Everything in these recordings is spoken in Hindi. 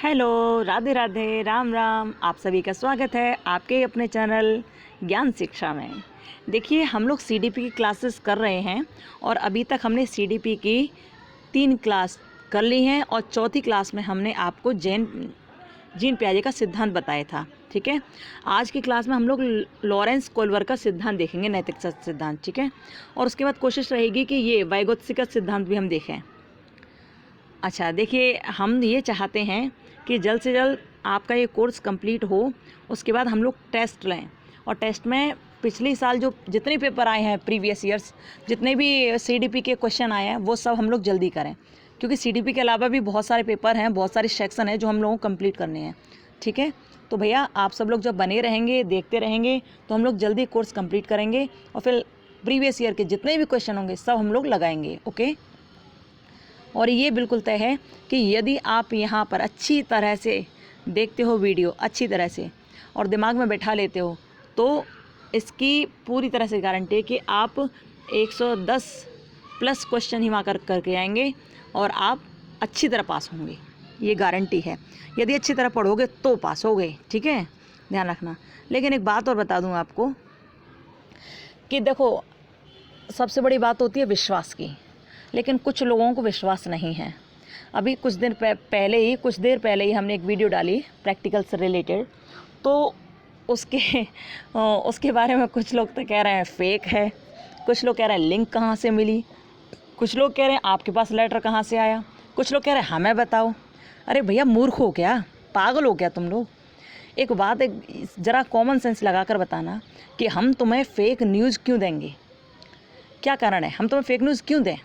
हेलो, राधे राधे, राम राम। आप सभी का स्वागत है आपके अपने चैनल ज्ञान शिक्षा में। देखिए, हम लोग सीडीपी की क्लासेस कर रहे हैं और अभी तक हमने सीडीपी की 3 क्लास कर ली हैं और चौथी क्लास में हमने आपको जीन पियाजे का सिद्धांत बताया था। ठीक है, आज की क्लास में हम लोग लॉरेंस कोल्वर का सिद्धांत देखेंगे, नैतिक सिद्धांत। ठीक है, और उसके बाद कोशिश रहेगी कि ये वाइगोत्स्की का सिद्धांत भी हम देखें। अच्छा, देखिए, हम ये चाहते हैं कि जल्द से जल्द आपका ये कोर्स कंप्लीट हो, उसके बाद हम लोग टेस्ट लें और टेस्ट में पिछले साल जो जितने पेपर आए हैं, प्रीवियस ईयर्स जितने भी सीडीपी के क्वेश्चन आए हैं, वो सब हम लोग जल्दी करें, क्योंकि सीडीपी के अलावा भी बहुत सारे पेपर हैं, बहुत सारे सेक्शन हैं जो हम लोगों को कंप्लीट करने हैं। ठीक है, तो भैया आप सब लोग जब बने रहेंगे, देखते रहेंगे, तो हम लोग जल्दी कोर्स कंप्लीट करेंगे और फिर प्रीवियस ईयर के जितने भी क्वेश्चन होंगे सब हम लोग लगाएंगे। ओके, और ये बिल्कुल तय है कि यदि आप यहाँ पर अच्छी तरह से देखते हो वीडियो, अच्छी तरह से, और दिमाग में बैठा लेते हो, तो इसकी पूरी तरह से गारंटी है कि आप 110 प्लस क्वेश्चन ही वहाँ करके आएंगे और आप अच्छी तरह पास होंगे। ये गारंटी है, यदि अच्छी तरह पढ़ोगे तो पास हो गए। ठीक है, ध्यान रखना। लेकिन एक बात और बता दूँ आपको कि देखो, सबसे बड़ी बात होती है विश्वास की, लेकिन कुछ लोगों को विश्वास नहीं है। अभी कुछ देर पहले ही हमने एक वीडियो डाली प्रैक्टिकल से रिलेटेड, तो उसके बारे में कुछ लोग तो कह रहे हैं फेक है, कुछ लोग कह रहे हैं लिंक कहाँ से मिली, कुछ लोग कह रहे हैं आपके पास लेटर कहाँ से आया, कुछ लोग कह रहे हैं हमें बताओ। अरे भैया, मूर्ख हो क्या, पागल हो क्या तुम लोग? एक बात, एक ज़रा कॉमन सेंस लगा कर बताना कि हम तुम्हें फेक न्यूज़ क्यों देंगे, क्या कारण है, हम तुम्हें फेक न्यूज़ क्यों दें?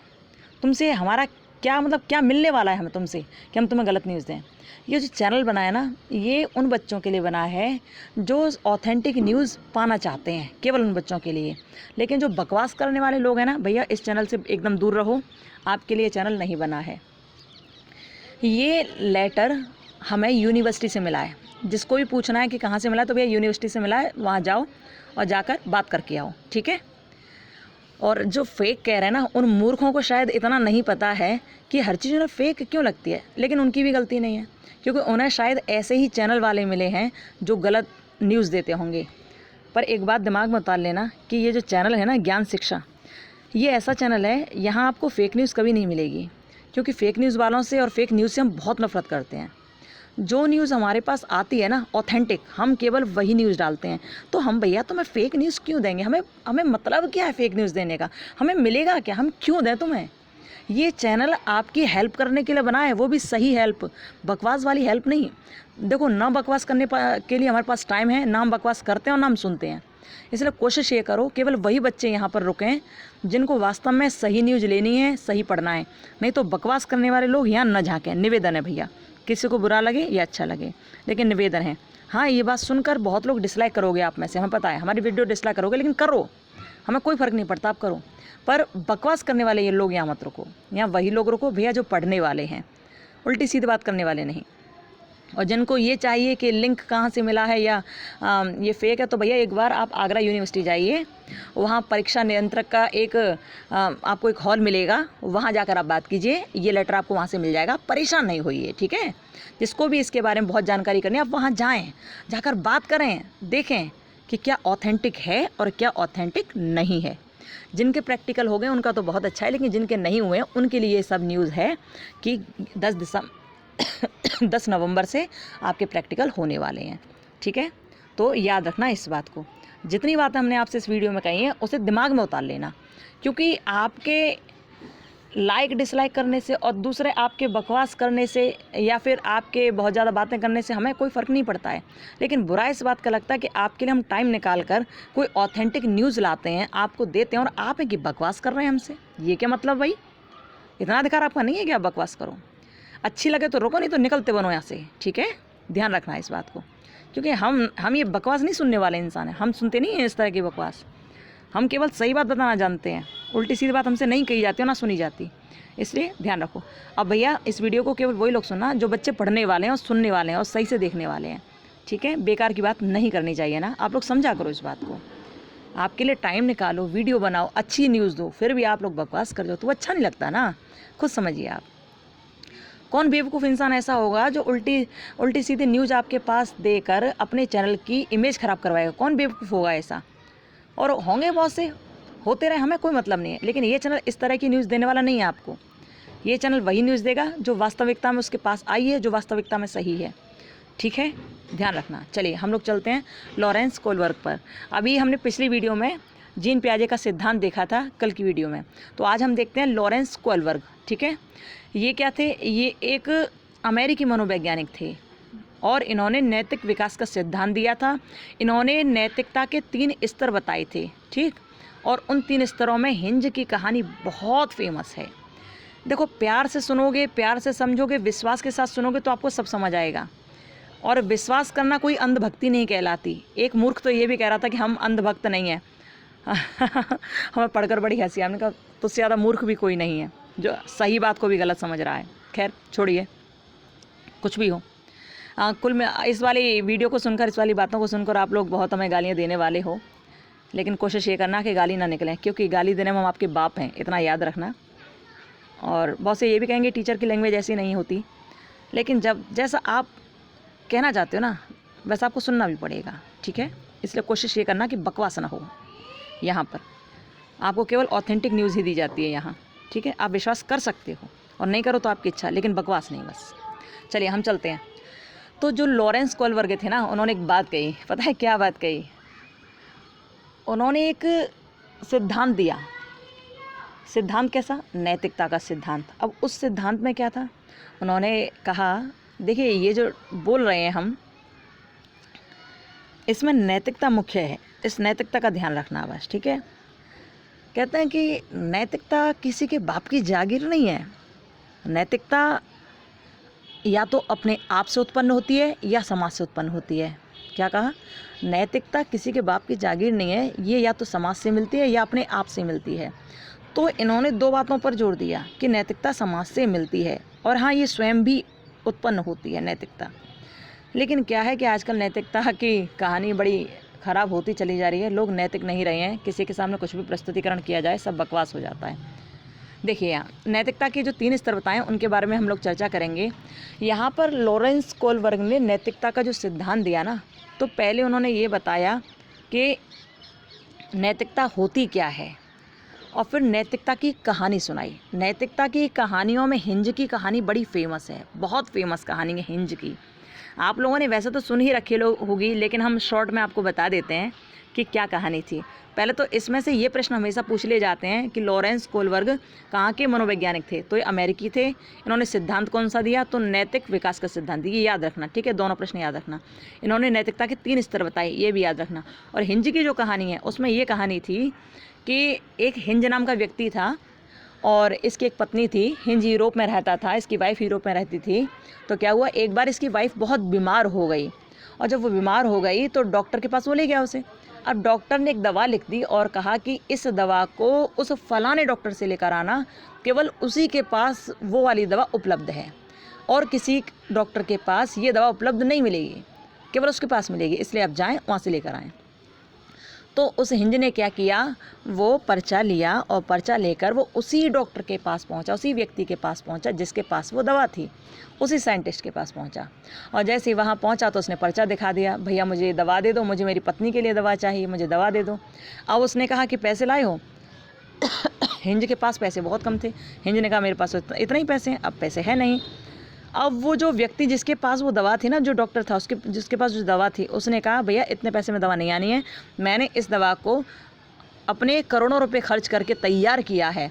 तुमसे हमारा क्या मतलब, क्या मिलने वाला है हमें तुमसे कि हम तुम्हें गलत न्यूज़ दें? ये जो चैनल बना है ना, ये उन बच्चों के लिए बना है जो ऑथेंटिक न्यूज़ पाना चाहते हैं, केवल उन बच्चों के लिए। लेकिन जो बकवास करने वाले लोग हैं ना भैया, इस चैनल से एकदम दूर रहो, आपके लिए चैनल नहीं बना है। ये लेटर हमें यूनिवर्सिटी से मिला है। जिसको भी पूछना है कि कहाँ से मिला, तो भैया यूनिवर्सिटी से मिला है, वहाँ जाओ और जाकर बात करके आओ। ठीक है, और जो फेक कह रहे हैं ना, उन मूर्खों को शायद इतना नहीं पता है कि हर चीज़ उन्हें फेक क्यों लगती है, लेकिन उनकी भी गलती नहीं है, क्योंकि उन्हें शायद ऐसे ही चैनल वाले मिले हैं जो गलत न्यूज़ देते होंगे। पर एक बात दिमाग में उतार लेना कि ये जो चैनल है ना, ज्ञान शिक्षा, ये ऐसा चैनल है, यहाँ आपको फेक न्यूज़ कभी नहीं मिलेगी, क्योंकि फेक न्यूज़ वालों से और फेक न्यूज़ से हम बहुत नफरत करते हैं। जो न्यूज़ हमारे पास आती है ना ऑथेंटिक, हम केवल वही न्यूज़ डालते हैं। तो हम भैया तुम्हें फेक न्यूज़ क्यों देंगे? हमें मतलब क्या है फेक न्यूज़ देने का? हमें मिलेगा क्या? हम क्यों दें तुम्हें? ये चैनल आपकी हेल्प करने के लिए बना है, वो भी सही हेल्प, बकवास वाली हेल्प नहीं। देखो, ना बकवास के लिए हमारे पास टाइम है, ना हम बकवास करते हैं और ना हम सुनते हैं। इसलिए कोशिश ये करो केवल वही बच्चे यहाँ पर रुकें जिनको वास्तव में सही न्यूज़ लेनी है, सही पढ़ना है, नहीं तो बकवास करने वाले लोग यहाँ न झाँकें। निवेदन है भैया, किसी को बुरा लगे या अच्छा लगे, लेकिन निवेदन है। हाँ, ये बात सुनकर बहुत लोग डिसलाइक करोगे आप में से, हमें पता है, हमारी वीडियो डिसलाइक करोगे, लेकिन करो, हमें कोई फ़र्क नहीं पड़ता, आप करो। पर बकवास करने वाले ये लोग यहाँ मत रुको, यहाँ वही लोग रुको भैया जो पढ़ने वाले हैं, उल्टी सीधी बात करने वाले नहीं। और जिनको ये चाहिए कि लिंक कहाँ से मिला है या ये फेक है, तो भैया एक बार आप आगरा यूनिवर्सिटी जाइए, वहाँ परीक्षा नियंत्रक का आपको एक हॉल मिलेगा, वहाँ जाकर आप बात कीजिए, ये लेटर आपको वहाँ से मिल जाएगा। परेशान नहीं होइए, ठीक है? जिसको भी इसके बारे में बहुत जानकारी करनी है, आप वहाँ जाएँ, जाकर बात करें, देखें कि क्या ऑथेंटिक है और क्या ऑथेंटिक नहीं है। जिनके प्रैक्टिकल हो गए उनका तो बहुत अच्छा है, लेकिन जिनके नहीं हुए उनके लिए ये सब न्यूज़ है कि 10 नवंबर से आपके प्रैक्टिकल होने वाले हैं। ठीक है, तो याद रखना इस बात को। जितनी बातें हमने आपसे इस वीडियो में कही हैं उसे दिमाग में उतार लेना, क्योंकि आपके लाइक डिसलाइक करने से और दूसरे आपके बकवास करने से या फिर आपके बहुत ज़्यादा बातें करने से हमें कोई फ़र्क नहीं पड़ता है। लेकिन बुरा इस बात का लगता है कि आपके लिए हम टाइम निकाल कर कोई ऑथेंटिक न्यूज़ लाते हैं, आपको देते हैं, और आप है कि बकवास कर रहे हैं हमसे। ये क्या मतलब भाई? इतना अधिकार आपका नहीं है कि आप बकवास करो? अच्छी लगे तो रोको, नहीं तो निकलते बनो यहाँ से। ठीक है, ध्यान रखना इस बात को, क्योंकि हम ये बकवास नहीं सुनने वाले इंसान हैं, हम सुनते नहीं हैं इस तरह की बकवास। हम केवल सही बात बताना जानते हैं, उल्टी सीधी बात हमसे नहीं कही जाती और ना सुनी जाती, इसलिए ध्यान रखो। अब भैया, इस वीडियो को केवल वही लोग सुनना जो बच्चे पढ़ने वाले हैं और सुनने वाले हैं और सही से देखने वाले हैं। ठीक है, बेकार की बात नहीं करनी चाहिए ना, आप लोग समझा करो इस बात को। आपके लिए टाइम निकालो, वीडियो बनाओ, अच्छी न्यूज़ दो, फिर भी आप लोग बकवास कर दो तो अच्छा नहीं लगता ना, खुद समझिए आप। कौन बेवकूफ़ इंसान ऐसा होगा जो उल्टी सीधी न्यूज़ आपके पास देकर अपने चैनल की इमेज ख़राब करवाएगा? कौन बेवकूफ़ होगा ऐसा? और होंगे बहुत से, होते रहे, हमें कोई मतलब नहीं है, लेकिन ये चैनल इस तरह की न्यूज़ देने वाला नहीं है आपको। ये चैनल वही न्यूज़ देगा जो वास्तविकता में उसके पास आई है, जो वास्तविकता में सही है। ठीक है, ध्यान रखना। चलिए हम लोग चलते हैं लॉरेंस कोलबर्ग पर। अभी हमने पिछली वीडियो में जीन पियाजे का सिद्धांत देखा था, कल की वीडियो में। तो आज हम देखते हैं लॉरेंस कोलबर्ग। ठीक है, ये क्या थे? ये एक अमेरिकी मनोवैज्ञानिक थे और इन्होंने नैतिक विकास का सिद्धांत दिया था। इन्होंने नैतिकता के 3 स्तर बताए थे। ठीक, और उन 3 स्तरों में हिंज की कहानी बहुत फेमस है। देखो, प्यार से सुनोगे, प्यार से समझोगे, विश्वास के साथ सुनोगे तो आपको सब समझ आएगा। और विश्वास करना कोई अंधभक्ति नहीं कहलाती। एक मूर्ख तो ये भी कह रहा था कि हम अंधभक्त नहीं हैं। हमें पढ़कर बड़ी हंसी। हमने कहा तुझसे ज़्यादा मूर्ख भी कोई नहीं है जो सही बात को भी गलत समझ रहा है। खैर छोड़िए, कुछ भी हो। कुल में इस वाली वीडियो को सुनकर, इस वाली बातों को सुनकर आप लोग बहुत हमें गालियाँ देने वाले हो, लेकिन कोशिश ये करना कि गाली ना निकलें, क्योंकि गाली देने में हम आपके बाप हैं, इतना याद रखना। और बहुत से ये भी कहेंगे टीचर की लैंग्वेज ऐसी नहीं होती, लेकिन जब जैसा आप कहना चाहते हो ना वैसा आपको सुनना भी पड़ेगा। ठीक है, इसलिए कोशिश ये करना कि बकवास ना हो। यहाँ पर आपको केवल ऑथेंटिक न्यूज़ ही दी जाती है यहाँ। ठीक है, आप विश्वास कर सकते हो और नहीं करो तो आपकी इच्छा, लेकिन बकवास नहीं बस। चलिए हम चलते हैं। तो जो लॉरेंस कोलबर्ग थे ना, उन्होंने एक बात कही। पता है क्या बात कही? उन्होंने एक सिद्धांत दिया। सिद्धांत कैसा? नैतिकता का सिद्धांत। अब उस सिद्धांत में क्या था? उन्होंने कहा, देखिए ये जो बोल रहे हैं हम, इसमें नैतिकता मुख्य है, इस नैतिकता का ध्यान रखना बस। ठीक है, कहते हैं कि नैतिकता किसी के बाप की जागीर नहीं है। नैतिकता या तो अपने आप से उत्पन्न होती है या समाज से उत्पन्न होती है। क्या कहा? नैतिकता किसी के बाप की जागीर नहीं है, ये या तो समाज से मिलती है या अपने आप से मिलती है। तो इन्होंने 2 बातों पर जोर दिया कि नैतिकता समाज से मिलती है और हाँ, ये स्वयं भी उत्पन्न होती है नैतिकता। लेकिन क्या है कि आजकल नैतिकता की कहानी बड़ी ख़राब होती चली जा रही है। लोग नैतिक नहीं रहे हैं, किसी के सामने कुछ भी प्रस्तुतिकरण किया जाए सब बकवास हो जाता है। देखिए, यहाँ नैतिकता के जो 3 स्तर बताएं उनके बारे में हम लोग चर्चा करेंगे। यहाँ पर लॉरेंस कोलबर्ग ने नैतिकता का जो सिद्धांत दिया ना, तो पहले उन्होंने ये बताया कि नैतिकता होती क्या है और फिर नैतिकता की कहानी सुनाई। नैतिकता की कहानियों में हिंज की कहानी बड़ी फेमस है, बहुत फेमस कहानी है हिंज की। आप लोगों ने वैसे तो सुन ही रखी होगी, लेकिन हम शॉर्ट में आपको बता देते हैं कि क्या कहानी थी। पहले तो इसमें से ये प्रश्न हमेशा पूछ लिए जाते हैं कि लॉरेंस कोलबर्ग कहाँ के मनोवैज्ञानिक थे? तो ये अमेरिकी थे। इन्होंने सिद्धांत कौन सा दिया? तो नैतिक विकास का सिद्धांत। ये याद रखना। ठीक है, दोनों प्रश्न याद रखना। इन्होंने नैतिकता के 3 स्तर बताए, ये भी याद रखना। और हिंज की जो कहानी है उसमें ये कहानी थी कि एक हिंज नाम का व्यक्ति था और इसकी एक पत्नी थी। हिंज यूरोप में रहता था, इसकी वाइफ यूरोप में रहती थी। तो क्या हुआ, एक बार इसकी वाइफ बहुत बीमार हो गई और जब वो बीमार हो गई तो डॉक्टर के पास वो ले गया उसे। अब डॉक्टर ने एक दवा लिख दी और कहा कि इस दवा को उस फलाने डॉक्टर से लेकर आना, केवल उसी के पास वो वाली दवा उपलब्ध है और किसी डॉक्टर के पास ये दवा उपलब्ध नहीं मिलेगी, केवल उसके पास मिलेगी, इसलिए आप जाएँ वहाँ से लेकर आएँ। तो उस हिंज ने क्या किया, वो पर्चा लिया और पर्चा लेकर वो उसी डॉक्टर के पास पहुंचा, उसी व्यक्ति के पास पहुंचा जिसके पास वो दवा थी, उसी साइंटिस्ट के पास पहुंचा। और जैसे ही वहाँ पहुंचा तो उसने पर्चा दिखा दिया, भैया मुझे दवा दे दो, मुझे मेरी पत्नी के लिए दवा चाहिए, मुझे दवा दे दो। अब उसने कहा कि पैसे लाए हो? हिंज के पास पैसे बहुत कम थे। हिंज ने कहा मेरे पास इतने ही पैसे हैं। अब पैसे है नहीं। अब वो जो व्यक्ति जिसके पास वो दवा थी ना, जो डॉक्टर था उसके जिसके पास जो दवा थी, उसने कहा भैया इतने पैसे में दवा नहीं आनी है, मैंने इस दवा को अपने करोड़ों रुपए खर्च करके तैयार किया है,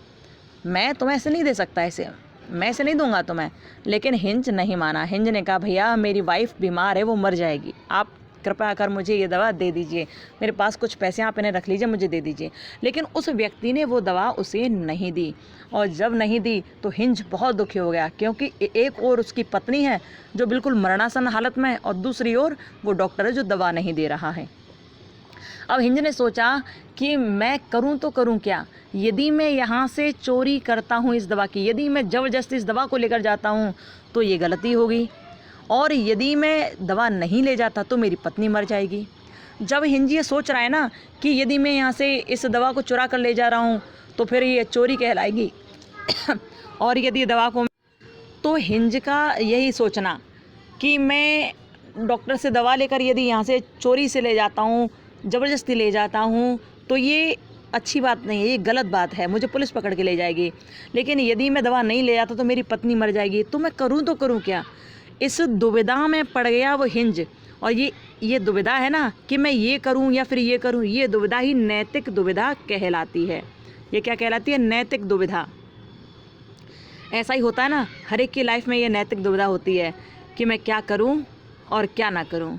मैं तुम्हें ऐसे नहीं दे सकता, ऐसे मैं ऐसे नहीं दूंगा तुम्हें। लेकिन हिंज नहीं माना। हिंज ने कहा भैया मेरी वाइफ बीमार है, वो मर जाएगी, आप कृपया कर मुझे ये दवा दे दीजिए, मेरे पास कुछ पैसे आप इन्हें रख लीजिए, मुझे दे दीजिए। लेकिन उस व्यक्ति ने वो दवा उसे नहीं दी और जब नहीं दी तो हिंज बहुत दुखी हो गया, क्योंकि एक और उसकी पत्नी है जो बिल्कुल मरणासन हालत में है और दूसरी ओर वो डॉक्टर है जो दवा नहीं दे रहा है। अब हिंज ने सोचा कि मैं करूं तो करूं क्या, यदि मैं यहाँ से चोरी करता हूँ इस दवा की, यदि मैं ज़बरदस्ती इस दवा को लेकर जाता हूँ तो ये गलती होगी, और यदि मैं दवा नहीं ले जाता तो मेरी पत्नी मर जाएगी। जब हिंज ये सोच रहा है ना कि यदि मैं यहाँ से इस दवा को चुरा कर ले जा रहा हूँ तो फिर ये चोरी कहलाएगी और यदि दवा को तो हिंज का यही सोचना कि मैं डॉक्टर से दवा लेकर यदि यहाँ से चोरी से ले जाता हूँ, ज़बरदस्ती ले जाता हूँ, तो ये अच्छी बात नहीं है, ये गलत बात है, मुझे पुलिस पकड़ के ले जाएगी। लेकिन यदि मैं दवा नहीं ले जाता तो मेरी पत्नी मर जाएगी, तो मैं करूँ तो करूँ क्या। इस दुविधा में पड़ गया वो हिंज। और ये दुविधा है ना कि मैं ये करूँ या फिर ये करूँ, ये दुविधा ही नैतिक दुविधा कहलाती है। ये क्या कहलाती है? नैतिक दुविधा। ऐसा ही होता है ना, हर एक की लाइफ में ये नैतिक दुविधा होती है कि मैं क्या करूं और क्या ना करूं,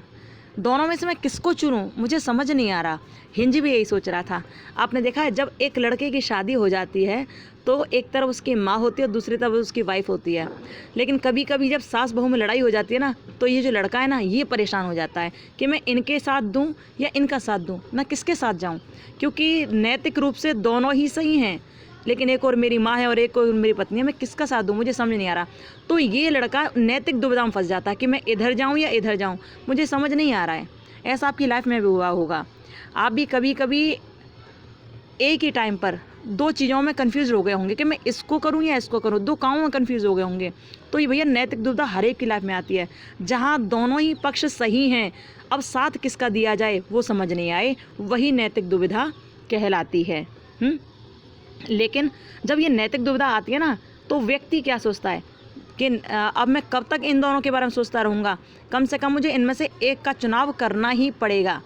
दोनों में से मैं किसको चुनूं, मुझे समझ नहीं आ रहा। हिंज भी यही सोच रहा था। आपने देखा है, जब एक लड़के की शादी हो जाती है तो एक तरफ उसकी माँ होती है और दूसरी तरफ उसकी वाइफ होती है। लेकिन कभी कभी जब सास बहू में लड़ाई हो जाती है ना, तो ये जो लड़का है ना, ये परेशान हो जाता है कि मैं इनके साथ दूं या इनका साथ दूं, मैं किसके साथ जाऊं, क्योंकि नैतिक रूप से दोनों ही सही हैं, लेकिन एक और मेरी माँ है और एक और मेरी पत्नी है, मैं किसका साथ दूँ, मुझे समझ नहीं आ रहा। तो ये लड़का नैतिक दुविधा में फंस जाता है कि मैं इधर जाऊँ या इधर जाऊँ, मुझे समझ नहीं आ रहा है। ऐसा आपकी लाइफ में भी हुआ होगा। आप भी कभी कभी एक ही टाइम पर दो चीज़ों में कन्फ्यूज़ हो गए होंगे कि मैं इसको करूँ या इसको करूँ, दो कामों में कन्फ्यूज़ हो गए होंगे। तो ये भैया नैतिक दुविधा हर एक की लाइफ में आती है, जहाँ दोनों ही पक्ष सही हैं, अब साथ किसका दिया जाए वो समझ नहीं आए, वही नैतिक दुविधा कहलाती है। लेकिन जब ये नैतिक दुविधा आती है ना, तो व्यक्ति क्या सोचता है कि अब मैं कब तक इन दोनों के बारे में सोचता रहूँगा, कम से कम मुझे इनमें से एक का चुनाव करना ही पड़ेगा।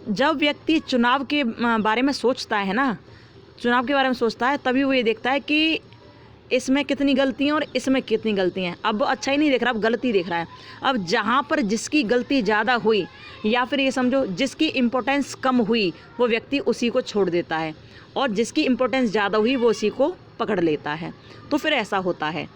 जब व्यक्ति चुनाव के बारे में सोचता है ना, चुनाव के बारे में सोचता है, तभी वो ये देखता है कि इसमें कितनी गलतियाँ और इसमें कितनी गलतियाँ हैं। अब अच्छा ही नहीं देख रहा, अब गलती देख रहा है। अब जहाँ पर जिसकी गलती ज़्यादा हुई, या फिर ये समझो जिसकी इम्पोर्टेंस कम हुई, वो व्यक्ति उसी को छोड़ देता है, और जिसकी इम्पोर्टेंस ज़्यादा हुई वो उसी को पकड़ लेता है। तो फिर ऐसा होता है।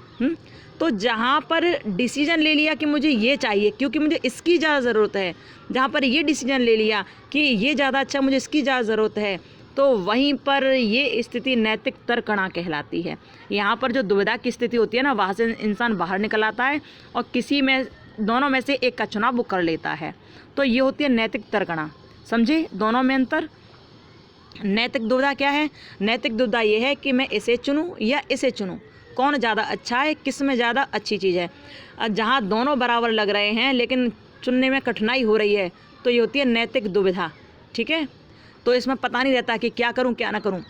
तो जहाँ पर डिसीजन ले लिया कि मुझे ये चाहिए क्योंकि मुझे इसकी ज़्यादा ज़रूरत है, जहाँ पर ये डिसीजन ले लिया कि ये ज़्यादा अच्छा, मुझे इसकी ज़्यादा ज़रूरत है, तो वहीं पर ये स्थिति नैतिक तर्कणा कहलाती है। यहाँ पर जो दुविधा की स्थिति होती है ना, वहाँ से इंसान बाहर निकल आता है और किसी में दोनों में से एक का चुनाव वो कर लेता है। तो ये होती है नैतिक तर्कणा। समझे दोनों में अंतर? नैतिक दुविधा क्या है? नैतिक दुविधा ये है कि मैं इसे चुनूं या इसे चुनूं, कौन ज़्यादा अच्छा है, किस में ज़्यादा अच्छी चीज़ है। जहाँ दोनों बराबर लग रहे हैं लेकिन चुनने में कठिनाई हो रही है, तो ये होती है नैतिक दुविधा। ठीक है, तो इसमें पता नहीं रहता कि क्या करूं क्या ना करूं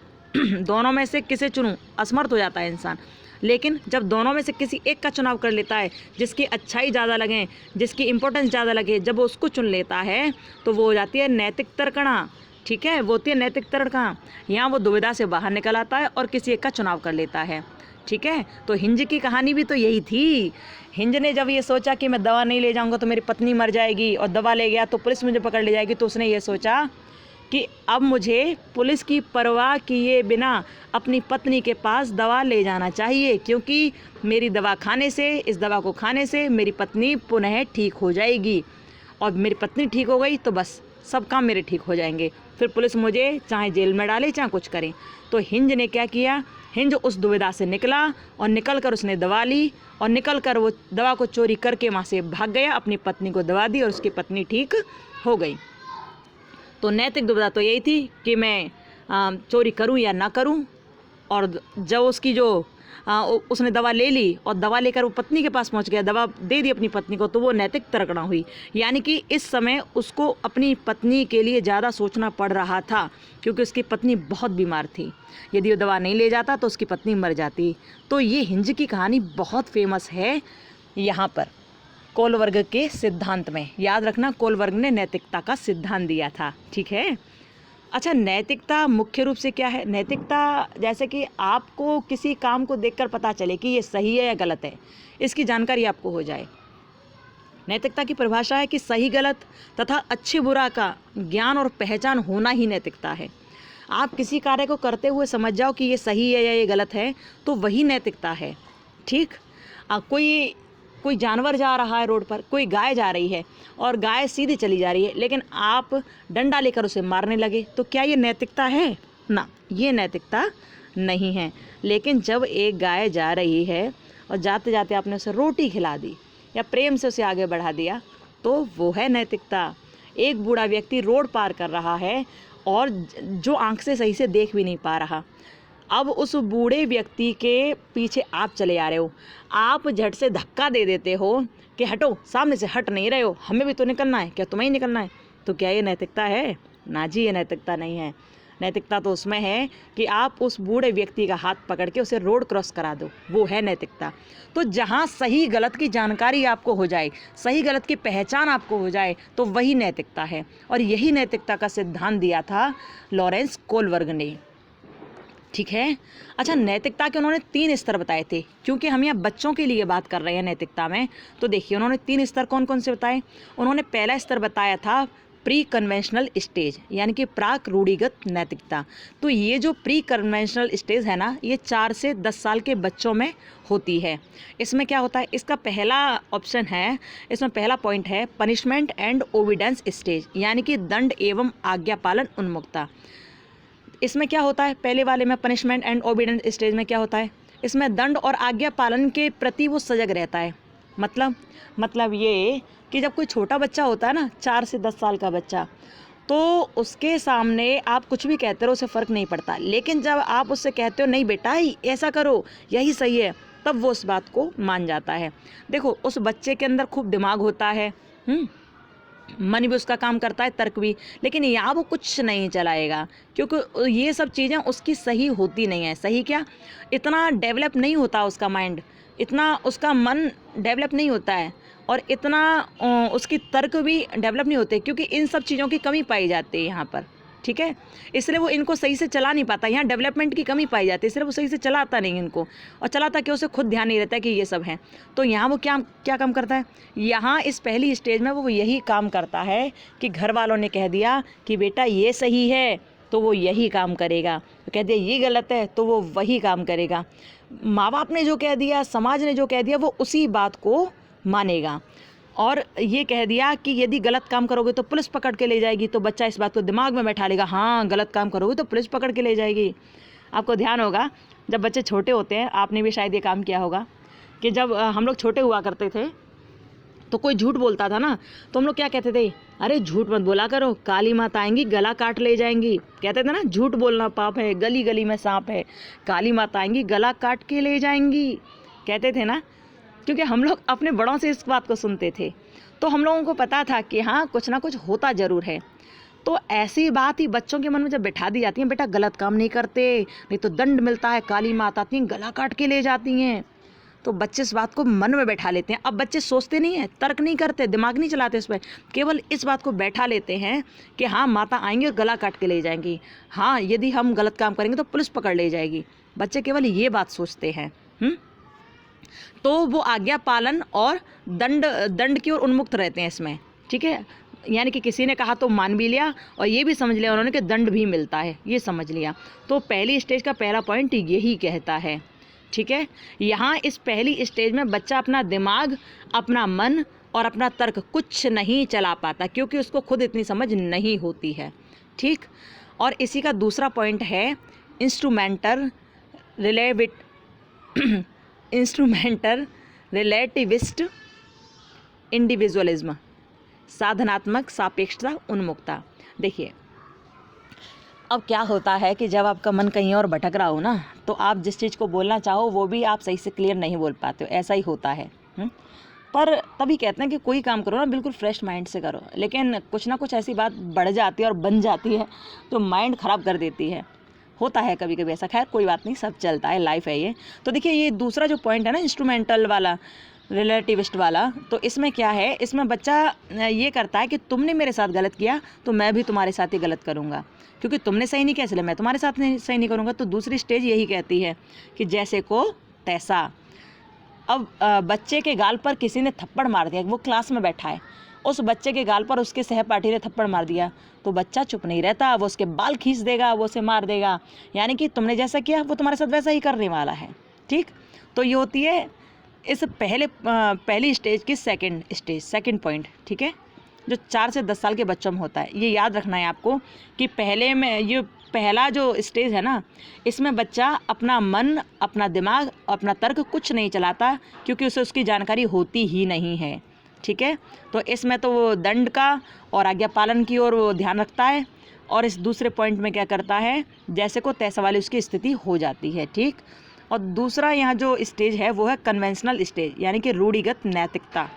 दोनों में से किसे चुनूं, असमर्थ हो जाता है इंसान। लेकिन जब दोनों में से किसी एक का चुनाव कर लेता है, जिसकी अच्छाई ज़्यादा लगे, जिसकी इंपॉर्टेंस ज़्यादा लगे, जब वो उसको चुन लेता है तो वो हो जाती है नैतिक तर्कणा। ठीक है, वो होती है नैतिक तर्कणा। यहाँ वो दुविधा से बाहर निकल आता है और किसी एक का चुनाव कर लेता है। ठीक है, तो हिंज की कहानी भी तो यही थी। हिंज ने जब ये सोचा कि मैं दवा नहीं ले जाऊंगा तो मेरी पत्नी मर जाएगी, और दवा ले गया तो पुलिस मुझे पकड़ ले जाएगी, तो उसने ये सोचा कि अब मुझे पुलिस की परवाह किए बिना अपनी पत्नी के पास दवा ले जाना चाहिए, क्योंकि मेरी दवा खाने से, इस दवा को खाने से मेरी पत्नी पुनः ठीक हो जाएगी, और मेरी पत्नी ठीक हो गई तो बस सब काम मेरे ठीक हो जाएंगे, फिर पुलिस मुझे चाहे जेल में डाले चाहे कुछ करे। तो हिंज ने क्या किया? हिंज उस दुविधा से निकला और निकल कर उसने दवा ली, और निकल कर वो दवा को चोरी करके वहाँ से भाग गया, अपनी पत्नी को दवा दी और उसकी पत्नी ठीक हो गई। तो नैतिक दुविधा तो यही थी कि मैं चोरी करूं या ना करूं, और जब उसकी उसने दवा ले ली और दवा लेकर वो पत्नी के पास पहुंच गया, दवा दे दी अपनी पत्नी को, तो वो नैतिक तर्कणा हुई। यानी कि इस समय उसको अपनी पत्नी के लिए ज़्यादा सोचना पड़ रहा था, क्योंकि उसकी पत्नी बहुत बीमार थी। यदि वो दवा नहीं ले जाता तो उसकी पत्नी मर जाती। तो ये हिंज की कहानी बहुत फेमस है यहाँ पर कोलवर्ग के सिद्धांत में। याद रखना, कोलवर्ग ने नैतिकता का सिद्धांत दिया था। ठीक है। अच्छा, नैतिकता मुख्य रूप से क्या है? नैतिकता जैसे कि आपको किसी काम को देखकर पता चले कि ये सही है या गलत है, इसकी जानकारी आपको हो जाए। नैतिकता की परिभाषा है कि सही गलत तथा अच्छे बुरा का ज्ञान और पहचान होना ही नैतिकता है। आप किसी कार्य को करते हुए समझ जाओ कि ये सही है या ये गलत है, तो वही नैतिकता है। ठीक। कोई जानवर जा रहा है रोड पर, कोई गाय जा रही है और गाय सीधी चली जा रही है, लेकिन आप डंडा लेकर उसे मारने लगे, तो क्या ये नैतिकता है? ना, ये नैतिकता नहीं है। लेकिन जब एक गाय जा रही है और जाते जाते आपने उसे रोटी खिला दी या प्रेम से उसे आगे बढ़ा दिया, तो वो है नैतिकता। एक बूढ़ा व्यक्ति रोड पार कर रहा है और जो आंख से सही से देख भी नहीं पा रहा, अब उस बूढ़े व्यक्ति के पीछे आप चले आ रहे हो, आप झट से धक्का दे देते हो कि हटो, सामने से हट नहीं रहे हो, हमें भी तो निकलना है, क्या तुम्हें ही निकलना है? तो क्या ये नैतिकता है? ना जी, ये नैतिकता नहीं है। नैतिकता तो उसमें है कि आप उस बूढ़े व्यक्ति का हाथ पकड़ के उसे रोड क्रॉस करा दो, वो है नैतिकता। तो जहाँ सही गलत की जानकारी आपको हो जाए, सही गलत की पहचान आपको हो जाए, तो वही नैतिकता है। और यही नैतिकता का सिद्धांत दिया था लॉरेंस कोलबर्ग ने। ठीक है। अच्छा, नैतिकता के उन्होंने 3 स्तर बताए थे, क्योंकि हम यहाँ बच्चों के लिए बात कर रहे हैं नैतिकता में। तो देखिए उन्होंने 3 स्तर कौन कौन से बताए। उन्होंने पहला स्तर बताया था प्री कन्वेंशनल स्टेज, यानी कि प्राक रूढ़िगत नैतिकता। तो ये जो प्री कन्वेंशनल स्टेज है ना, ये 4 से 10 साल के बच्चों में होती है। इसमें क्या होता है, इसका पहला ऑप्शन है, इसमें पहला पॉइंट है पनिशमेंट एंड ओबिडेंस स्टेज, यानी कि दंड एवं आज्ञा पालन उन्मुक्ता। इसमें क्या होता है, पहले वाले में पनिशमेंट एंड ओबिडेंस स्टेज में क्या होता है, इसमें दंड और आज्ञा पालन के प्रति वो सजग रहता है। मतलब ये कि जब कोई छोटा बच्चा होता है ना, 4 से 10 साल का बच्चा, तो उसके सामने आप कुछ भी कहते रहो, उसे फ़र्क नहीं पड़ता। लेकिन जब आप उससे कहते हो नहीं बेटा ऐसा करो, यही सही है, तब वो उस बात को मान जाता है। देखो उस बच्चे के अंदर खूब दिमाग होता है, मन भी उसका काम करता है, तर्क भी, लेकिन यहाँ वो कुछ नहीं चलाएगा, क्योंकि ये सब चीज़ें उसकी सही होती नहीं है। सही क्या, इतना डेवलप नहीं होता उसका माइंड, इतना उसका मन डेवलप नहीं होता है, और इतना उसकी तर्क भी डेवलप नहीं होते, क्योंकि इन सब चीज़ों की कमी पाई जाती है यहाँ पर। ठीक है, इसलिए वो इनको सही से चला नहीं पाता, यहाँ डेवलपमेंट की कमी पाई जाती है, इसलिए वो सही से चलाता नहीं इनको, और चलाता कि उसे खुद ध्यान नहीं रहता कि ये सब है। तो यहाँ वो क्या काम करता है, यहाँ इस पहली स्टेज में वो यही काम करता है कि घर वालों ने कह दिया कि बेटा ये सही है, तो वो यही काम करेगा। तो कह दिया ये गलत है, तो वो वही काम करेगा। माँ बाप ने जो कह दिया, समाज ने जो कह दिया, वो उसी बात को मानेगा। और ये कह दिया कि यदि गलत काम करोगे तो पुलिस पकड़ के ले जाएगी, तो बच्चा इस बात को दिमाग में बैठा लेगा, हाँ गलत काम करोगे तो पुलिस पकड़ के ले जाएगी। आपको ध्यान होगा जब बच्चे छोटे होते हैं, आपने भी शायद ये काम किया होगा कि जब हम लोग छोटे हुआ करते थे तो कोई झूठ बोलता था ना, तो हम लोग क्या कहते थे, अरे झूठ मत बोला करो, काली माता आएंगी गला काट ले जाएंगी। कहते थे ना, झूठ बोलना पाप है, गली गली में सांप है, काली माता आएंगी गला काट के ले जाएंगी, कहते थे ना। क्योंकि हम लोग अपने बड़ों से इस बात को सुनते थे, तो हम लोगों को पता था कि हाँ कुछ ना कुछ होता ज़रूर है। तो ऐसी बात ही बच्चों के मन में जब बैठा दी जाती है, बेटा गलत काम नहीं करते नहीं तो दंड मिलता है, काली माता आती हैं गला काट के ले जाती हैं, तो बच्चे इस बात को मन में बैठा लेते हैं। अब बच्चे सोचते नहीं हैं, तर्क नहीं करते, दिमाग नहीं चलाते इस पर, केवल इस बात को बैठा लेते हैं कि हाँ माता आएंगी और गला काट के ले जाएंगी, हाँ यदि हम गलत काम करेंगे तो पुलिस पकड़ ले जाएगी। बच्चे केवल ये बात सोचते हैं। तो वो आज्ञा पालन और दंड की ओर उन्मुक्त रहते हैं इसमें। ठीक है, यानी कि किसी ने कहा तो मान भी लिया, और ये भी समझ लिया उन्होंने कि दंड भी मिलता है, ये समझ लिया। तो पहली स्टेज का पहला पॉइंट यही कहता है। ठीक है, यहाँ इस पहली स्टेज में बच्चा अपना दिमाग, अपना मन और अपना तर्क कुछ नहीं चला पाता, क्योंकि उसको खुद इतनी समझ नहीं होती है। ठीक, और इसी का दूसरा पॉइंट है इंस्ट्रूमेंटल रिलेटिविस्ट इंडिविजुअलिज्म, साधनात्मक सापेक्षता उन्मुक्ता। देखिए अब क्या होता है कि जब आपका मन कहीं और भटक रहा हो ना, तो आप जिस चीज़ को बोलना चाहो वो भी आप सही से क्लियर नहीं बोल पाते हो, ऐसा ही होता है। पर तभी कहते हैं कि कोई काम करो ना बिल्कुल फ्रेश माइंड से करो, लेकिन कुछ ना कुछ ऐसी बात बढ़ जाती है और बन जाती है जो माइंड ख़राब कर देती है। होता है कभी कभी ऐसा, खैर कोई बात नहीं, सब चलता है, लाइफ है ये। तो देखिए ये दूसरा जो पॉइंट है ना, इंस्ट्रूमेंटल वाला, रिलेटिविस्ट वाला, तो इसमें क्या है, इसमें बच्चा ये करता है कि तुमने मेरे साथ गलत किया तो मैं भी तुम्हारे साथ ही गलत करूँगा, क्योंकि तुमने सही नहीं किया इसलिए मैं तुम्हारे साथ सही नहीं करूँगा। तो दूसरी स्टेज यही कहती है कि जैसे को तैसा। अब बच्चे के गाल पर किसी ने थप्पड़ मार दिया, वो क्लास में बैठा है, उस बच्चे के गाल पर उसके सहपाठी ने थप्पड़ मार दिया, तो बच्चा चुप नहीं रहता, वो उसके बाल खींच देगा, वो उसे मार देगा, यानी कि तुमने जैसा किया वो तुम्हारे साथ वैसा ही करने वाला है। ठीक, तो ये होती है इस पहली स्टेज की सेकंड पॉइंट। ठीक है, जो 4 से 10 साल के बच्चों में होता है। ये याद रखना है आपको कि पहले में ये पहला जो स्टेज है ना, इसमें बच्चा अपना मन, अपना दिमाग, अपना तर्क कुछ नहीं चलाता, क्योंकि उसे उसकी जानकारी होती ही नहीं है। ठीक है, तो इसमें तो वो दंड का और आज्ञा पालन की ओर वो ध्यान रखता है, और इस दूसरे पॉइंट में क्या करता है, जैसे को तैसा वाली उसकी स्थिति हो जाती है। ठीक। और दूसरा यहाँ जो स्टेज है वो है कन्वेंशनल स्टेज, यानी कि रूढ़िगत नैतिकता।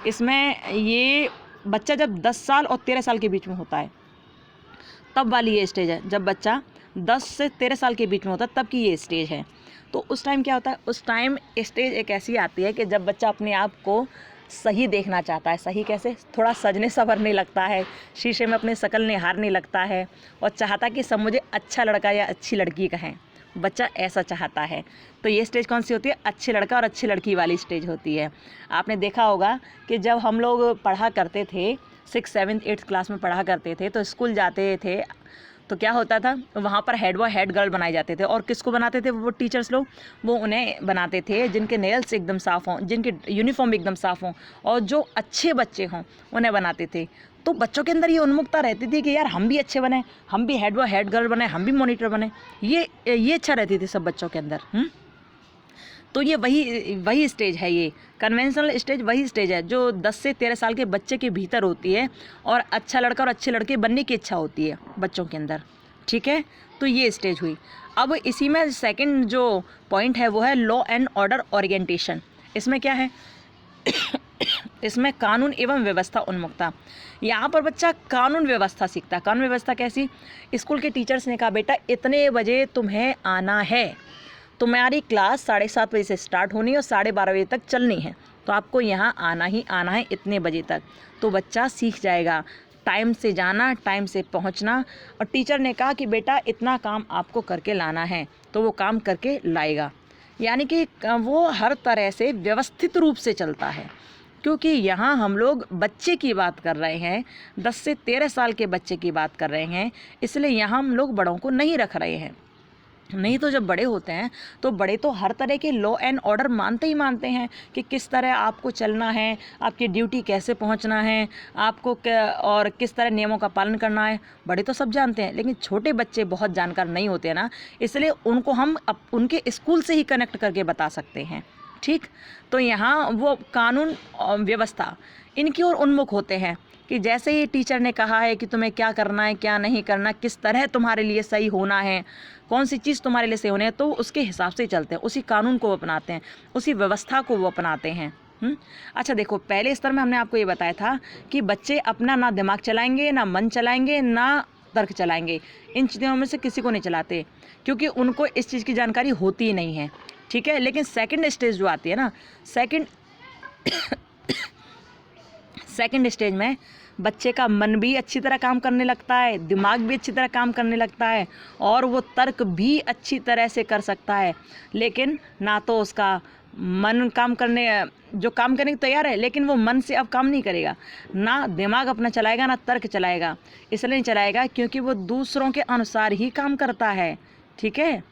इसमें ये बच्चा जब 10 साल और 13 साल के बीच में होता है तब वाली ये स्टेज है। जब बच्चा 10 से 13 साल के बीच में होता है तब की ये स्टेज है। तो उस टाइम क्या होता है, उस टाइम स्टेज एक ऐसी आती है कि जब बच्चा अपने आप को सही देखना चाहता है। सही कैसे, थोड़ा सजने संवरने लगता है, शीशे में अपनी शक्ल निहारने लगता है और चाहता कि सब मुझे अच्छा लड़का या अच्छी लड़की कहें। बच्चा ऐसा चाहता है। तो ये स्टेज कौन सी होती है, अच्छे लड़का और अच्छी लड़की वाली स्टेज होती है। आपने देखा होगा कि जब हम लोग पढ़ा करते थे 6, 7, 8 क्लास में पढ़ा करते थे तो स्कूल जाते थे तो क्या होता था, वहाँ पर हेड बॉय हेड गर्ल बनाए जाते थे। और किसको बनाते थे वो टीचर्स लोग, वो उन्हें बनाते थे जिनके नेल्स एकदम साफ़ हों, जिनके यूनिफॉर्म एकदम साफ़ हों और जो अच्छे बच्चे हों उन्हें बनाते थे। तो बच्चों के अंदर ये उन्मुखता रहती थी कि यार हम भी अच्छे बने, हम भी हेड बॉय हेड गर्ल बने, हम भी मॉनिटर बने। ये इच्छा रहती थी सब बच्चों के अंदर। तो ये वही स्टेज है, ये कन्वेंशनल स्टेज वही स्टेज है जो 10 से 13 साल के बच्चे के भीतर होती है और अच्छा लड़का और अच्छे लड़के बनने की इच्छा होती है बच्चों के अंदर। ठीक है, तो ये स्टेज हुई। अब इसी में सेकंड जो पॉइंट है वो है लॉ एंड ऑर्डर ओरिएंटेशन। इसमें क्या है इसमें कानून एवं व्यवस्था उन्मुखता। यहाँ पर बच्चा कानून व्यवस्था सीखता है। कानून व्यवस्था कैसी, स्कूल के टीचर्स ने कहा बेटा इतने बजे तुम्हें आना है, तुम्हारी क्लास 7:30 बजे से स्टार्ट होनी है और 12:30 बजे तक चलनी है, तो आपको यहाँ आना ही आना है इतने बजे तक। तो बच्चा सीख जाएगा टाइम से जाना, टाइम से पहुँचना। और टीचर ने कहा कि बेटा इतना काम आपको करके लाना है, तो वो काम करके लाएगा। यानी कि वो हर तरह से व्यवस्थित रूप से चलता है। क्योंकि यहाँ हम लोग बच्चे की बात कर रहे हैं, 10 से 13 साल के बच्चे की बात कर रहे हैं, इसलिए यहाँ हम लोग बड़ों को नहीं रख रहे हैं। नहीं तो जब बड़े होते हैं तो बड़े तो हर तरह के लॉ एंड ऑर्डर मानते ही मानते हैं कि किस तरह आपको चलना है, आपकी ड्यूटी कैसे पहुंचना है, आपको और किस तरह नियमों का पालन करना है। बड़े तो सब जानते हैं, लेकिन छोटे बच्चे बहुत जानकार नहीं होते हैं ना, इसलिए उनको हम उनके स्कूल से ही कनेक्ट करके बता सकते हैं। ठीक। तो यहाँ वो कानून व्यवस्था इनकी ओर उन्मुख होते हैं कि जैसे ही टीचर ने कहा है कि तुम्हें क्या करना है क्या नहीं करना, किस तरह तुम्हारे लिए सही होना है, कौन सी चीज़ तुम्हारे लिए सही होनी है, तो उसके हिसाब से चलते हैं, उसी कानून को वो अपनाते हैं, उसी व्यवस्था को वो अपनाते हैं। अच्छा देखो, पहले स्तर में हमने आपको ये बताया था कि बच्चे अपना ना दिमाग चलाएंगे, ना मन चलाएंगे, ना तर्क चलाएंगे। इन चीज़ों में से किसी को नहीं चलाते क्योंकि उनको इस चीज़ की जानकारी होती ही नहीं है। ठीक है, लेकिन सेकंड स्टेज जो आती है ना, सेकंड स्टेज में बच्चे का मन भी अच्छी तरह काम करने लगता है, दिमाग भी अच्छी तरह काम करने लगता है और वो तर्क भी अच्छी तरह से कर सकता है। लेकिन ना तो उसका मन काम करने की तैयार है, लेकिन वो मन से अब काम नहीं करेगा, ना दिमाग अपना चलाएगा ना तर्क चलाएगा। इसलिए नहीं चलाएगा क्योंकि वो दूसरों के अनुसार ही काम करता है। ठीक है,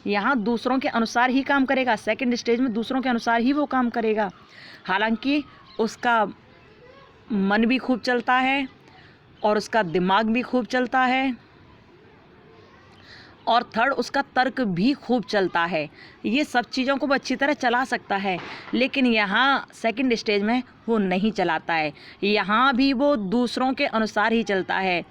यहाँ दूसरों के अनुसार ही काम करेगा, सेकंड स्टेज में दूसरों के अनुसार ही वो काम करेगा। हालांकि उसका मन भी खूब चलता है और उसका दिमाग भी खूब चलता है और थर्ड उसका तर्क भी खूब चलता है। ये सब चीज़ों को वो अच्छी तरह चला सकता है, लेकिन यहाँ सेकंड स्टेज में वो नहीं चलाता है। यहाँ भी वो दूसरों के अनुसार ही चलता है।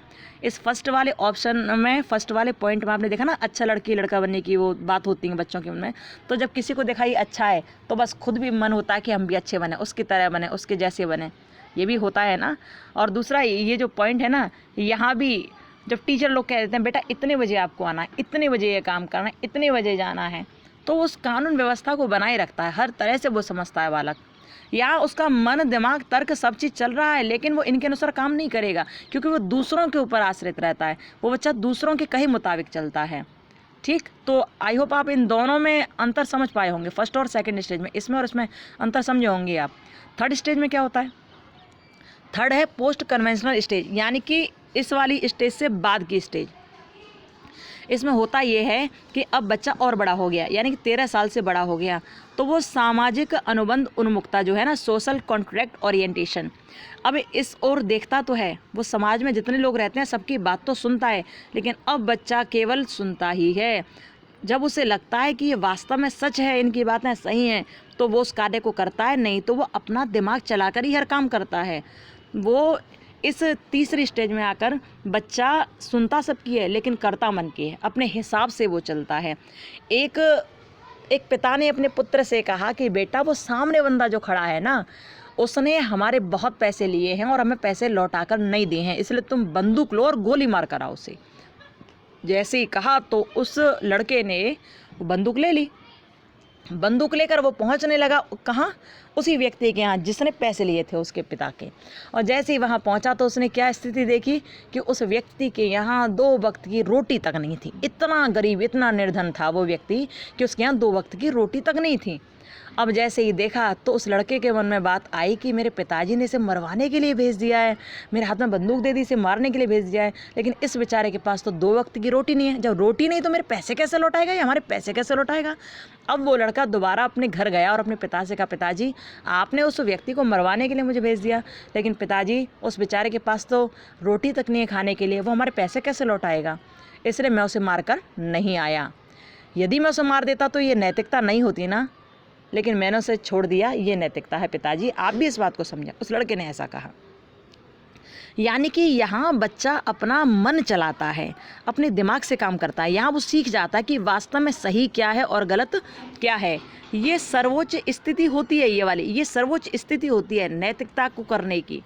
इस फर्स्ट वाले ऑप्शन में, फर्स्ट वाले पॉइंट में आपने देखा ना, अच्छा लड़की लड़का बनने की वो बात होती है बच्चों के मन में। तो जब किसी को देखा ये अच्छा है तो बस खुद भी मन होता है कि हम भी अच्छे बने, उसकी तरह बने, उसके जैसे बने। ये भी होता है ना। और दूसरा ये जो पॉइंट है ना, यहाँ भी जब टीचर लोग कह देते हैं बेटा इतने बजे आपको आना है, इतने बजे ये काम करना है, इतने बजे जाना है, तो उस कानून व्यवस्था को बनाए रखता है, हर तरह से वो समझता है बालक। यहाँ उसका मन दिमाग तर्क सब चीज़ चल रहा है, लेकिन वो इनके अनुसार काम नहीं करेगा क्योंकि वो दूसरों के ऊपर आश्रित रहता है। वो बच्चा दूसरों के कहे मुताबिक चलता है। ठीक, तो आई होप आप इन दोनों में अंतर समझ पाए होंगे, फर्स्ट और सेकेंड स्टेज में, इसमें और इसमें अंतर समझे होंगे आप। थर्ड स्टेज में क्या होता है, थर्ड है पोस्ट कन्वेंशनल स्टेज, यानी कि इस वाली स्टेज से बाद की स्टेज। इसमें होता ये है कि अब बच्चा और बड़ा हो गया, यानी कि 13 साल से बड़ा हो गया, तो वो सामाजिक अनुबंध उन्मुखता जो है ना, सोशल कॉन्ट्रैक्ट ओरिएंटेशन, अब इस ओर देखता तो है। वो समाज में जितने लोग रहते हैं सबकी बात तो सुनता है, लेकिन अब बच्चा केवल सुनता ही है। जब उसे लगता है कि ये वास्तव में सच है, इनकी बातें सही हैं, तो वो उस कार्य को करता है, नहीं तो वो अपना दिमाग चलाकर ही हर काम करता है। वो इस तीसरी स्टेज में आकर बच्चा सुनता सबकी है लेकिन करता मन की है, अपने हिसाब से वो चलता है। एक पिता ने अपने पुत्र से कहा कि बेटा वो सामने बंदा जो खड़ा है ना, उसने हमारे बहुत पैसे लिए हैं और हमें पैसे लौटाकर नहीं दिए हैं, इसलिए तुम बंदूक लो और गोली मार कर आओ उसे। जैसे ही कहा तो उस लड़के ने बंदूक ले ली। बंदूक लेकर वो पहुंचने लगा कहाँ, उसी व्यक्ति के यहाँ जिसने पैसे लिए थे उसके पिता के। और जैसे ही वहाँ पहुँचा तो उसने क्या स्थिति देखी कि उस व्यक्ति के यहाँ 2 वक्त की रोटी तक नहीं थी। इतना गरीब, इतना निर्धन था वो व्यक्ति कि उसके यहाँ 2 वक्त की रोटी तक नहीं थी। अब जैसे ही देखा तो उस लड़के के मन में बात आई कि मेरे पिताजी ने इसे मरवाने के लिए भेज दिया है, मेरे हाथ में बंदूक दे दी, इसे मारने के लिए भेज दिया है, लेकिन इस बेचारे के पास तो 2 वक्त की रोटी नहीं है। जब रोटी नहीं तो मेरे पैसे कैसे लौटाएगा, या हमारे पैसे कैसे लौटाएगा। अब वो लड़का दोबारा अपने घर गया और अपने पिता से कहा, पिताजी आपने उस व्यक्ति को मरवाने के लिए मुझे भेज दिया, लेकिन पिताजी उस बेचारे के पास तो रोटी तक नहीं है खाने के लिए, वो हमारे पैसे कैसे लौटाएगा, इसलिए मैं उसे मार कर नहीं आया। यदि मैं उसे मार देता तो ये नैतिकता नहीं होती ना, लेकिन मैंने उसे छोड़ दिया, ये नैतिकता है पिताजी, आप भी इस बात को समझें। उस लड़के ने ऐसा कहा। यानी कि यहाँ बच्चा अपना मन चलाता है, अपने दिमाग से काम करता है। यहाँ वो सीख जाता है कि वास्तव में सही क्या है और गलत क्या है। ये सर्वोच्च स्थिति होती है, ये सर्वोच्च स्थिति होती है नैतिकता को करने की।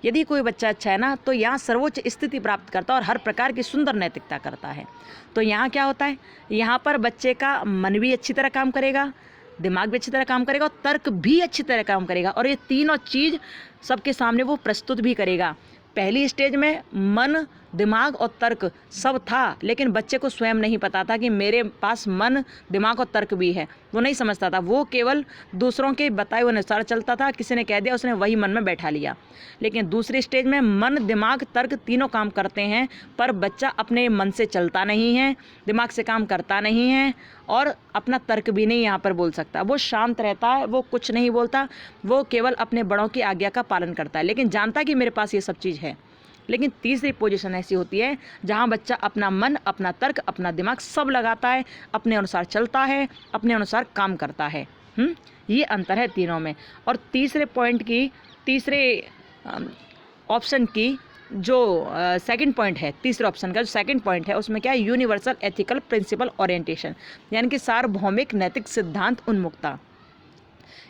यदि कोई बच्चा अच्छा है ना तो यहाँ सर्वोच्च स्थिति प्राप्त करता है और हर प्रकार की सुंदर नैतिकता करता है। तो यहाँ क्या होता है, यहाँ पर बच्चे का मन भी अच्छी तरह काम करेगा, दिमाग भी अच्छी तरह काम करेगा और तर्क भी अच्छी तरह काम करेगा, और ये तीनों चीज़ सबके सामने वो प्रस्तुत भी करेगा। पहली स्टेज में मन, दिमाग और तर्क सब था, लेकिन बच्चे को स्वयं नहीं पता था कि मेरे पास मन, दिमाग और तर्क भी है। वो नहीं समझता था, वो केवल दूसरों के बताए हुए अनुसार चलता था। किसी ने कह दिया उसने वही मन में बैठा लिया। लेकिन दूसरी स्टेज में मन, दिमाग, तर्क तीनों काम करते हैं, पर बच्चा अपने मन से चलता नहीं है, दिमाग से काम करता नहीं है और अपना तर्क भी नहीं यहाँ पर बोल सकता। वो शांत रहता है, वो कुछ नहीं बोलता, वो केवल अपने बड़ों की आज्ञा का पालन करता है, लेकिन जानता कि मेरे पास ये सब चीज़ है। लेकिन तीसरी पोजीशन ऐसी होती है जहाँ बच्चा अपना मन, अपना तर्क, अपना दिमाग सब लगाता है, अपने अनुसार चलता है, अपने अनुसार काम करता है। ये अंतर है तीनों में। और तीसरे पॉइंट की, तीसरे ऑप्शन की जो सेकंड पॉइंट है, तीसरे ऑप्शन का जो सेकंड पॉइंट है, उसमें क्या है, यूनिवर्सल एथिकल प्रिंसिपल ओरिएंटेशन, यानी कि सार्वभौमिक नैतिक सिद्धांत उन्मुखता।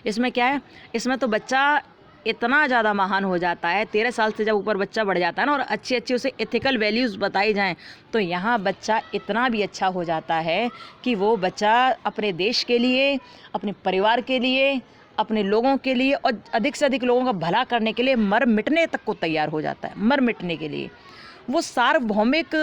इसमें क्या है, इसमें तो बच्चा इतना ज़्यादा महान हो जाता है, 13 साल से जब ऊपर बच्चा बढ़ जाता है ना, और अच्छी अच्छी उसे एथिकल वैल्यूज़ बताई जाएं, तो यहाँ बच्चा इतना भी अच्छा हो जाता है कि वो बच्चा अपने देश के लिए, अपने परिवार के लिए, अपने लोगों के लिए और अधिक से अधिक लोगों का भला करने के लिए मर मिटने तक को तैयार हो जाता है। मर मिटने के लिए वो सार्वभौमिक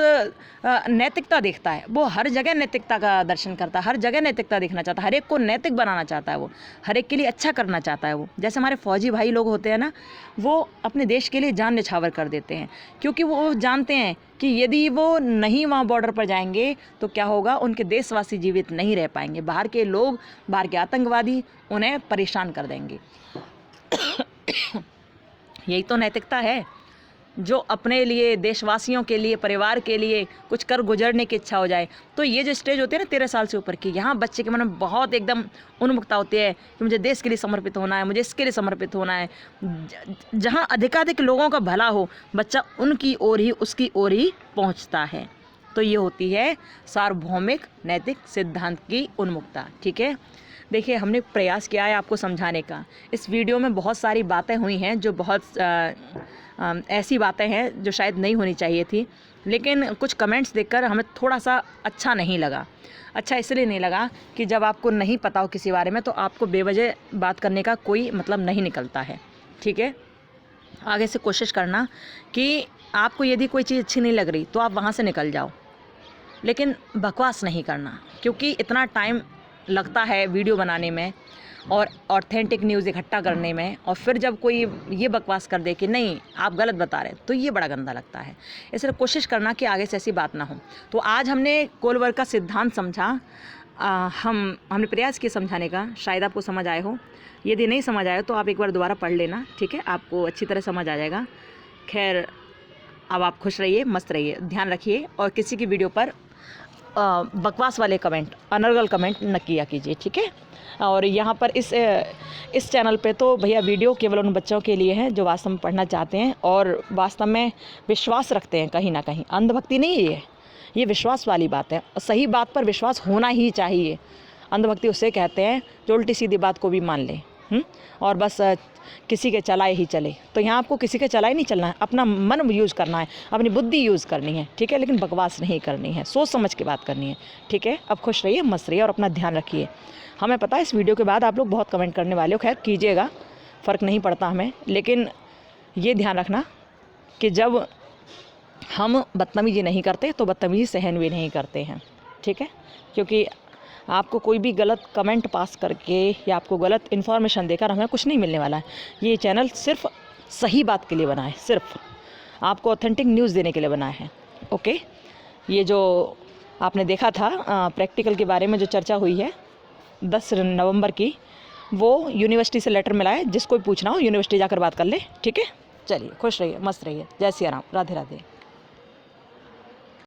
नैतिकता देखता है, वो हर जगह नैतिकता का दर्शन करता है, हर जगह नैतिकता देखना चाहता है, हर एक को नैतिक बनाना चाहता है, वो हर एक के लिए अच्छा करना चाहता है। वो जैसे हमारे फौजी भाई लोग होते हैं ना, वो अपने देश के लिए जान न्यौछावर कर देते हैं, क्योंकि वो जानते हैं कि यदि वो नहीं वहाँ बॉर्डर पर जाएंगे तो क्या होगा, उनके देशवासी जीवित नहीं रह पाएंगे, बाहर के लोग, बाहर के आतंकवादी उन्हें परेशान कर देंगे। यही तो नैतिकता है, जो अपने लिए, देशवासियों के लिए, परिवार के लिए कुछ कर गुजरने की इच्छा हो जाए। तो ये जो स्टेज होती है ना 13 साल से ऊपर की, यहाँ बच्चे के मन में बहुत एकदम उन्मुखता होती है कि मुझे देश के लिए समर्पित होना है, मुझे इसके लिए समर्पित होना है। जहाँ अधिकाधिक लोगों का भला हो, बच्चा उनकी ओर ही, उसकी ओर ही पहुँचता है। तो ये होती है सार्वभौमिक नैतिक सिद्धांत की उन्मुखता। ठीक है, देखिए हमने प्रयास किया है आपको समझाने का। इस वीडियो में बहुत सारी बातें हुई हैं जो बहुत ऐसी बातें हैं जो शायद नहीं होनी चाहिए थी, लेकिन कुछ कमेंट्स देखकर हमें थोड़ा सा अच्छा नहीं लगा। अच्छा इसलिए नहीं लगा कि जब आपको नहीं पता हो किसी बारे में तो आपको बेवजह बात करने का कोई मतलब नहीं निकलता है। ठीक है, आगे से कोशिश करना कि आपको यदि कोई चीज़ अच्छी नहीं लग रही तो आप वहाँ से निकल जाओ, लेकिन बकवास नहीं करना, क्योंकि इतना टाइम लगता है वीडियो बनाने में और ऑथेंटिक न्यूज़ इकट्ठा करने में, और फिर जब कोई ये बकवास कर दे कि नहीं आप गलत बता रहे, तो ये बड़ा गंदा लगता है। इसलिए कोशिश करना कि आगे से ऐसी बात ना हो। तो आज हमने कोलवर का सिद्धांत समझा, हमने प्रयास किया समझाने का, शायद आपको समझ आए हो। यदि नहीं समझ आए तो आप एक बार दोबारा पढ़ लेना, ठीक है, आपको अच्छी तरह समझ आ जाएगा। खैर, अब आप खुश रहिए, मस्त रहिए, ध्यान रखिए, और किसी की वीडियो पर बकवास वाले कमेंट, अनर्गल कमेंट न किया कीजिए, ठीक है। और यहाँ पर इस चैनल पे तो भैया वीडियो केवल उन बच्चों के लिए है जो वास्तव में पढ़ना चाहते हैं और वास्तव में विश्वास रखते हैं कहीं ना कहीं। अंधभक्ति नहीं है ये विश्वास वाली बात है, और सही बात पर विश्वास होना ही चाहिए। अंधभक्ति उसे कहते हैं जो उल्टी सीधी बात को भी मान ले और बस किसी के चलाए ही चले। तो यहाँ आपको किसी के चलाए नहीं चलना है, अपना मन यूज़ करना है, अपनी बुद्धि यूज़ करनी है, ठीक है। लेकिन बकवास नहीं करनी है, सोच समझ के बात करनी है, ठीक है। अब खुश रहिए, मस्त रहिए और अपना ध्यान रखिए। हमें पता है इस वीडियो के बाद आप लोग बहुत कमेंट करने वाले हो, खैर कीजिएगा, फ़र्क नहीं पड़ता हमें। लेकिन ये ध्यान रखना कि जब हम बदतमीजी नहीं करते तो बदतमीजी सहन भी नहीं करते हैं, ठीक है। क्योंकि आपको कोई भी गलत कमेंट पास करके या आपको गलत इन्फॉर्मेशन देकर हमें कुछ नहीं मिलने वाला है। ये चैनल सिर्फ सही बात के लिए बना है, सिर्फ आपको ऑथेंटिक न्यूज़ देने के लिए बना है, ओके। ये जो आपने देखा था प्रैक्टिकल के बारे में जो चर्चा हुई है 10 नवंबर की, वो यूनिवर्सिटी से लेटर मिला है। जिसको भी पूछना हो यूनिवर्सिटी जाकर बात कर ले, ठीक है। चलिए खुश रहिए, मस्त रहिए, जय सिया राम, राधे राधे।